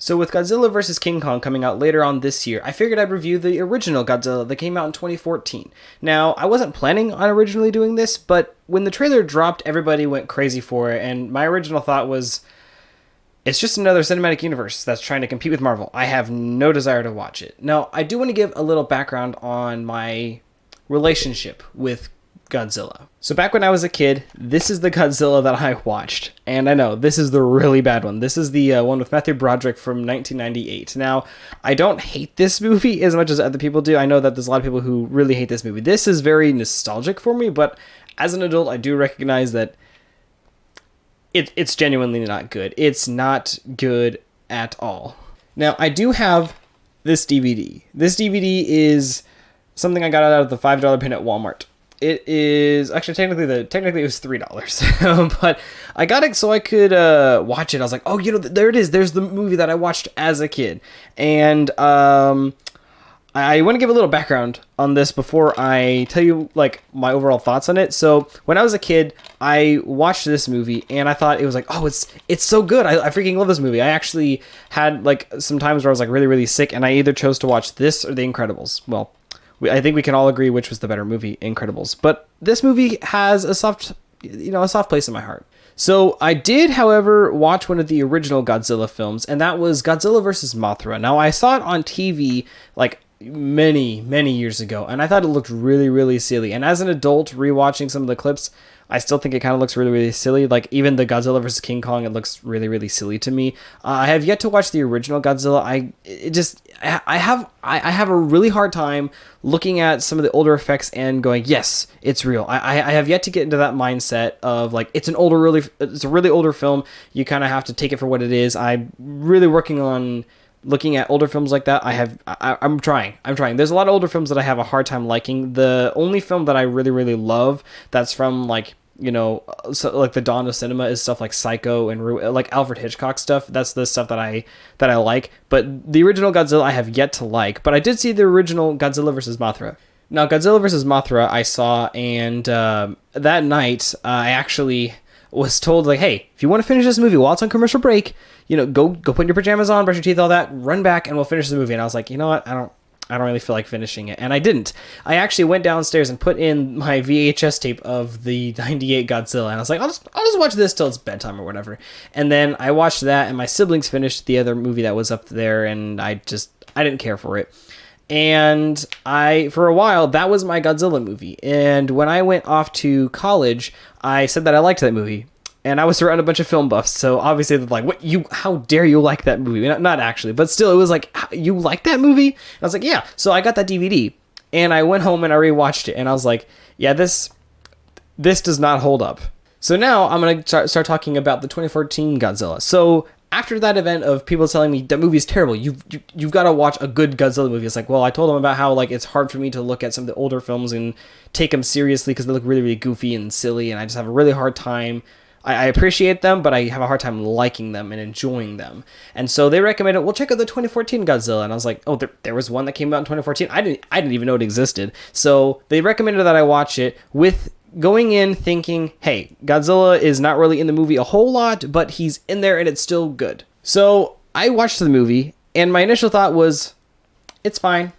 So with Godzilla vs. King Kong coming out later on this year, I figured I'd review the original Godzilla that came out in 2014. Now, I wasn't planning on originally doing this, but when the trailer dropped, everybody went crazy for it, and my original thought was, it's just another cinematic universe that's trying to compete with Marvel. I have no desire to watch it. Now, I do want to give a little background on my relationship with Godzilla. So back when I was a kid, this is the Godzilla that I watched. And I know, this is the really bad one. This is the one with Matthew Broderick from 1998. Now, I don't hate this movie as much as other people do. I know that there's a lot of people who really hate this movie. This is very nostalgic for me, but as an adult, I do recognize that it's genuinely not good. It's not good at all. Now, I do have this DVD. This DVD is something I got out of the $5 bin at Walmart. It is actually technically it was $3, but I got it so I could watch it. I was like, oh, there it is. There's the movie that I watched as a kid, and I want to give a little background on this before I tell you like my overall thoughts on it. So when I was a kid, I watched this movie and I thought it was like, oh, it's so good. I freaking love this movie. I actually had like some times where I was like really, really sick, and I either chose to watch this or The Incredibles. Well, I think we can all agree which was the better movie, Incredibles. But this movie has a soft place in my heart. So I did, however, watch one of the original Godzilla films, and that was Godzilla vs. Mothra. Now, I saw it on TV like many, many years ago, and I thought it looked really, really silly. And as an adult, rewatching some of the clips, I still think it kind of looks really, really silly. Like, even the Godzilla vs. King Kong, it looks really, really silly to me. I have yet to watch the original Godzilla. I have a really hard time looking at some of the older effects and going, yes, it's real. I have yet to get into that mindset of, like, it's a really older film. You kind of have to take it for what it is. I'm really working on looking at older films like that. I'm trying. There's a lot of older films that I have a hard time liking. The only film that I really, really love that's from like the dawn of cinema is stuff like Psycho and like Alfred Hitchcock stuff. That's the stuff that I like. But the original Godzilla I have yet to like. But I did see the original Godzilla vs. Mothra. Now, Godzilla vs. Mothra I saw, and that night I actually was told, like, hey, if you want to finish this movie while it's on commercial break, go put your pajamas on, brush your teeth, all that, run back, and we'll finish the movie. And I was like, you know what, I don't really feel like finishing it. And I didn't. I actually went downstairs and put in my VHS tape of the 98 Godzilla, and I was like, I'll just watch this till it's bedtime or whatever. And then I watched that, and my siblings finished the other movie that was up there, and I didn't care for it. And for a while, that was my Godzilla movie. And when I went off to college, I said that I liked that movie. And I was around a bunch of film buffs, so obviously they're like, how dare you like that movie? Not actually, but still, it was like, you like that movie? And I was like, yeah. So I got that DVD, and I went home and I rewatched it, and I was like, yeah, this does not hold up. So now I'm going to start talking about the 2014 Godzilla. So after that event of people telling me that movie is terrible, you've got to watch a good Godzilla movie. It's like, well, I told them about how like it's hard for me to look at some of the older films and take them seriously because they look really, really goofy and silly, and I just have a really hard time. I appreciate them, but I have a hard time liking them and enjoying them. And so they recommended, well, check out the 2014 Godzilla. And I was like, oh, there was one that came out in 2014. I didn't even know it existed. So they recommended that I watch it with going in thinking, hey, Godzilla is not really in the movie a whole lot, but he's in there and it's still good. So I watched the movie, and my initial thought was, it's fine.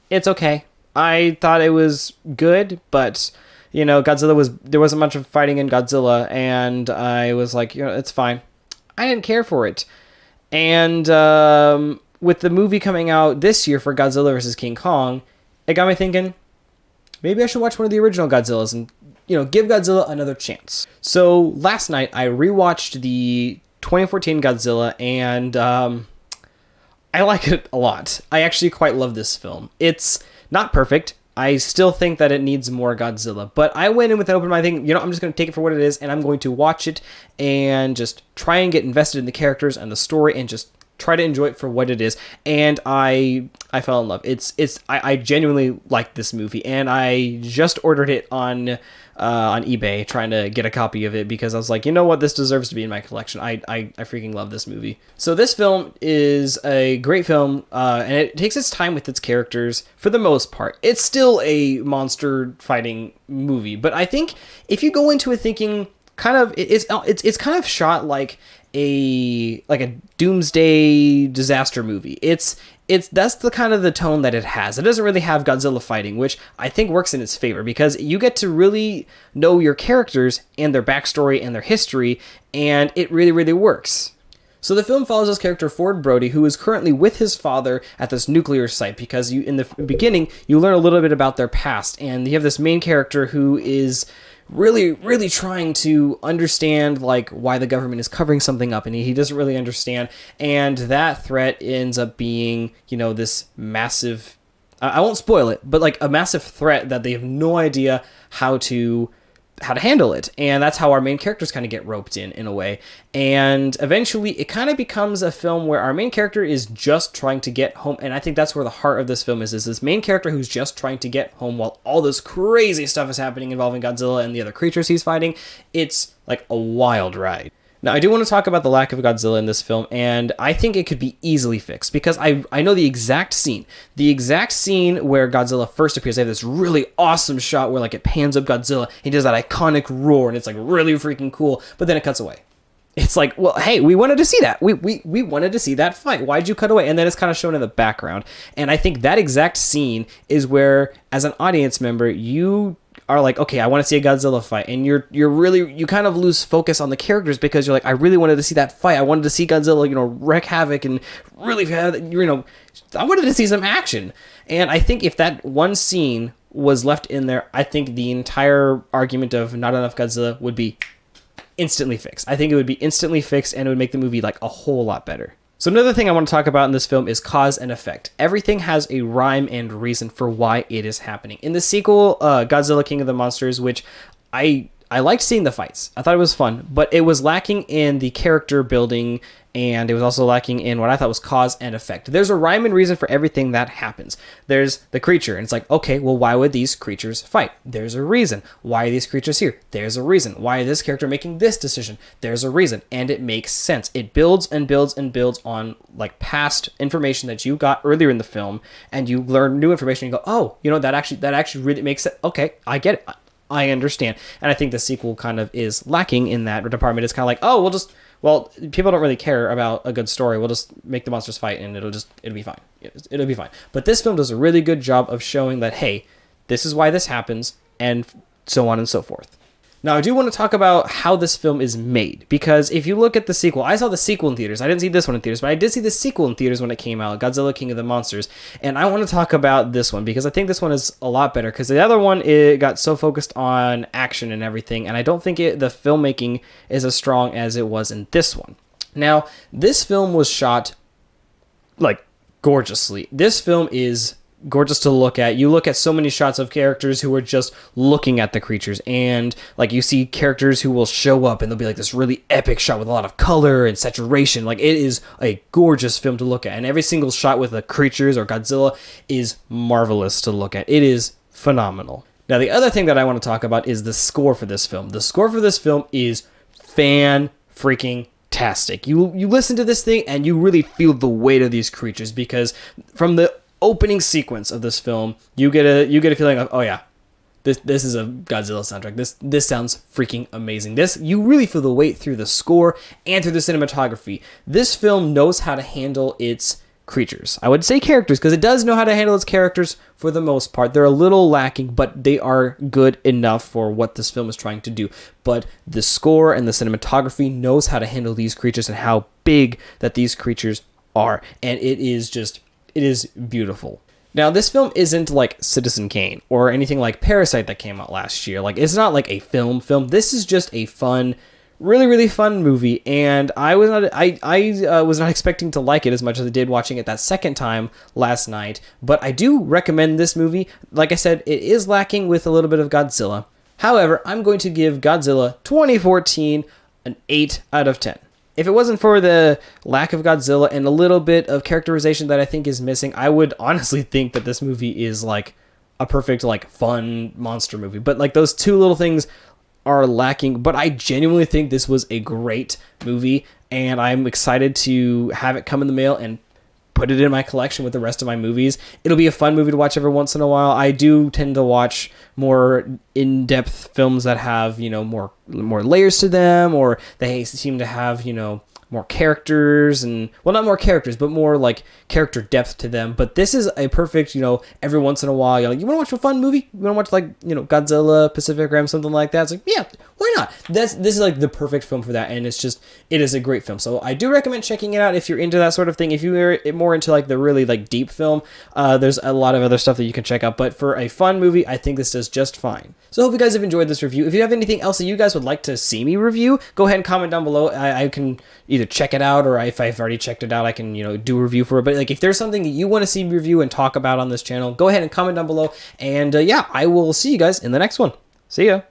It's okay. I thought it was good, but Godzilla there wasn't much of fighting in Godzilla, and I was like, it's fine. I didn't care for it. And with the movie coming out this year for Godzilla vs. King Kong, it got me thinking, maybe I should watch one of the original Godzillas and, give Godzilla another chance. So last night I rewatched the 2014 Godzilla, and I like it a lot. I actually quite love this film. It's not perfect. I still think that it needs more Godzilla, but I went in with an open mind thinking, I'm just going to take it for what it is, and I'm going to watch it and just try and get invested in the characters and the story and just try to enjoy it for what it is. And I fell in love. I genuinely like this movie, and I just ordered it on eBay, trying to get a copy of it because I was like, you know what, this deserves to be in my collection. I freaking love this movie. So this film is a great film, and it takes its time with its characters for the most part. It's still a monster fighting movie, but I think if you go into it thinking, kind of it's kind of shot like a doomsday disaster movie. It's that's the kind of the tone that it has. It doesn't really have Godzilla fighting, which I think works in its favor because you get to really know your characters and their backstory and their history, and it really, really works. So the film follows this character, Ford Brody, who is currently with his father at this nuclear site because in the beginning, you learn a little bit about their past, and you have this main character who is really, really trying to understand like why the government is covering something up, and he doesn't really understand, and that threat ends up being, this massive, I won't spoil it, but like a massive threat that they have no idea how to handle it. And that's how our main characters kind of get roped in a way. And eventually it kind of becomes a film where our main character is just trying to get home. And I think that's where the heart of this film is this main character who's just trying to get home while all this crazy stuff is happening involving Godzilla and the other creatures he's fighting. It's like a wild ride. Now, I do want to talk about the lack of Godzilla in this film, and I think it could be easily fixed, because I know the exact scene. The exact scene where Godzilla first appears. They have this really awesome shot where like it pans up Godzilla, he does that iconic roar, and it's like really freaking cool, but then it cuts away. It's like, well, hey, we wanted to see that. We wanted to see that fight. Why'd you cut away? And then it's kind of shown in the background. And I think that exact scene is where, as an audience member, you are like, okay, I want to see a Godzilla fight, and you kind of lose focus on the characters because you're like, I really wanted to see that fight. I wanted to see Godzilla, wreak havoc and really, I wanted to see some action. And I think if that one scene was left in there, I think the entire argument of not enough Godzilla would be instantly fixed. I think it would be instantly fixed, and it would make the movie like a whole lot better. So another thing I want to talk about in this film is cause and effect. Everything has a rhyme and reason for why it is happening. In the sequel, Godzilla King of the Monsters, which I liked seeing the fights. I thought it was fun, but it was lacking in the character building, and it was also lacking in what I thought was cause and effect. There's a rhyme and reason for everything that happens. There's the creature, and it's like, okay, well, why would these creatures fight? There's a reason. Why are these creatures here? There's a reason. Why is this character making this decision? There's a reason, and it makes sense. It builds and builds and builds on like past information that you got earlier in the film, and you learn new information and you go, oh, that actually really makes sense. Okay, I get it. I understand. And I think the sequel kind of is lacking in that department. It's kind of like, oh, people don't really care about a good story. We'll just make the monsters fight and it'll be fine. It'll be fine. But this film does a really good job of showing that, hey, this is why this happens, and so on and so forth. Now, I do want to talk about how this film is made, because if you look at the sequel, I saw the sequel in theaters. I didn't see this one in theaters, but I did see the sequel in theaters when it came out, Godzilla King of the Monsters, and I want to talk about this one because I think this one is a lot better, because the other one, it got so focused on action and everything, and I don't think the filmmaking is as strong as it was in this one. Now, this film was shot like gorgeously. This film is gorgeous to look at. You look at so many shots of characters who are just looking at the creatures, and like you see characters who will show up and there'll be like this really epic shot with a lot of color and saturation. Like, it is a gorgeous film to look at, and every single shot with the creatures or Godzilla is marvelous to look at. It is phenomenal. Now, the other thing that I want to talk about is the score for this film. The score for this film is fan-freaking-tastic. You listen to this thing and you really feel the weight of these creatures, because from the opening sequence of this film, you get a feeling of, oh yeah, this is a Godzilla soundtrack. This sounds freaking amazing. You really feel the weight through the score and through the cinematography. This film knows how to handle its creatures. I would say characters, because it does know how to handle its characters for the most part. They're a little lacking, but they are good enough for what this film is trying to do. But the score and the cinematography knows how to handle these creatures and how big that these creatures are. And it is beautiful. Now, this film isn't like Citizen Kane or anything like Parasite that came out last year. Like, it's not like a film. This is just a fun, really, really fun movie, and I was not expecting to like it as much as I did watching it that second time last night. But I do recommend this movie. Like I said, it is lacking with a little bit of Godzilla. However, I'm going to give Godzilla 2014 an 8 out of 10. If it wasn't for the lack of Godzilla and a little bit of characterization that I think is missing, I would honestly think that this movie is like a perfect, like, fun monster movie. But like, those two little things are lacking. But I genuinely think this was a great movie, and I'm excited to have it come in the mail and put it in my collection with the rest of my movies. It'll be a fun movie to watch every once in a while. I do tend to watch more in-depth films that have, more layers to them, or they seem to have, more characters, and well, not more characters, but more like character depth to them. But this is a perfect, every once in a while, you want to watch a fun movie? You want to watch like, Godzilla, Pacific Rim, something like that? It's like, yeah, why not? This is like the perfect film for that, and it is a great film. So I do recommend checking it out if you're into that sort of thing. If you're more into like the really like deep film, there's a lot of other stuff that you can check out. But for a fun movie, I think this does just fine. So I hope you guys have enjoyed this review. If you have anything else that you guys would like to see me review, go ahead and comment down below. I can either check it out, or if I've already checked it out, I can do a review for it. But like, if there's something that you want to see me review and talk about on this channel, go ahead and comment down below. And yeah, I will see you guys in the next one. See ya.